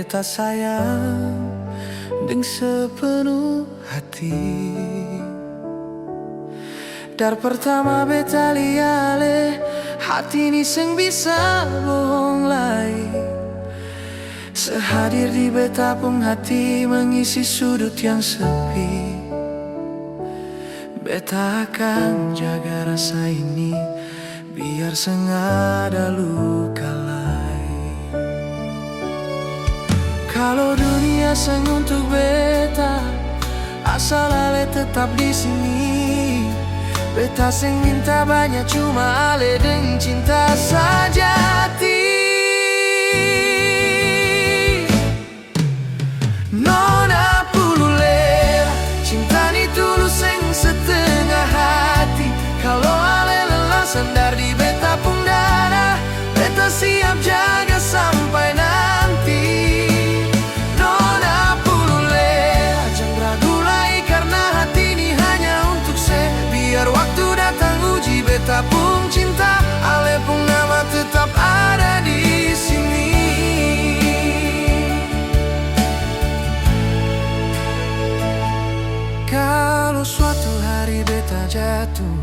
beta sayang deng sepenuh hati. Dar pertama beta liale hati ini seng bisa bohong lagi. Sehadir di beta pun hati mengisi sudut yang sepi. Beta akan jaga rasa ini biar sengada luka lain. Kalau dunia seng untuk beta, asal ale tetap di sini. Beta seng minta banyak, cuma ale deng cinta sajati. Nona pululera, cinta ni tulus seng setengah hati. Kalau ale lelah sandar di beta pung dada, beta siap jaga sampai nanti. Nona pululera, jangan ragu lagi karena hati ini hanya untuk saya. Biar waktu datang uji beta pung cinta, ale pung nama tetap ada di sini. Kalau suatu hari beta jatuh,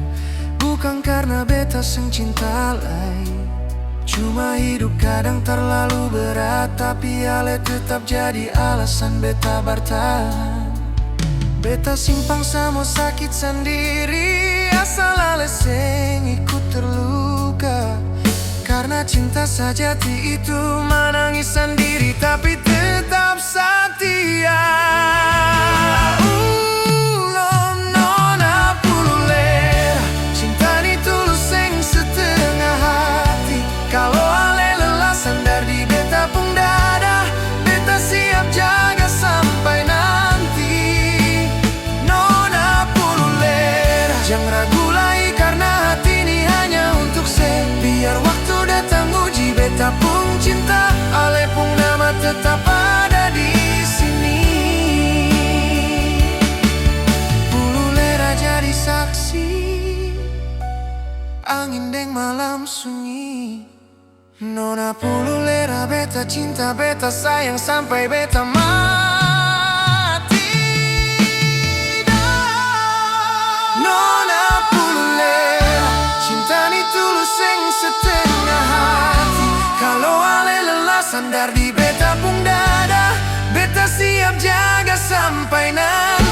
bukan karena beta seng cinta lagi, cuma hidup kadang terlalu berat, tapi ale tetap jadi alasan beta bertahan. Beta simpang sama sakit sendiri, asal ale seng ikut terluka. Karena cinta sajati itu menangis sendiri, tapi tetap setia. Nona pululera, cinta ni tulus seng setengah hati. Kalau ale lelah sandar di beta pung dada, beta siap jaga sampai nanti. Nona pululera, jangan ragu lagi karena hati ini hanya untuk saya. Biar waktu datang uji beta pung cinta, ale pung nama tetap ada di sini. Pululera jadi saksi, angin deng malam sunyi. Nona pululera, beta cinta, beta sayang sampai beta mati. Nona pululera, cinta ni tulus seng setengah hati. Kalau ale lelah sandar di beta pung dada, beta siap jaga sampai nanti.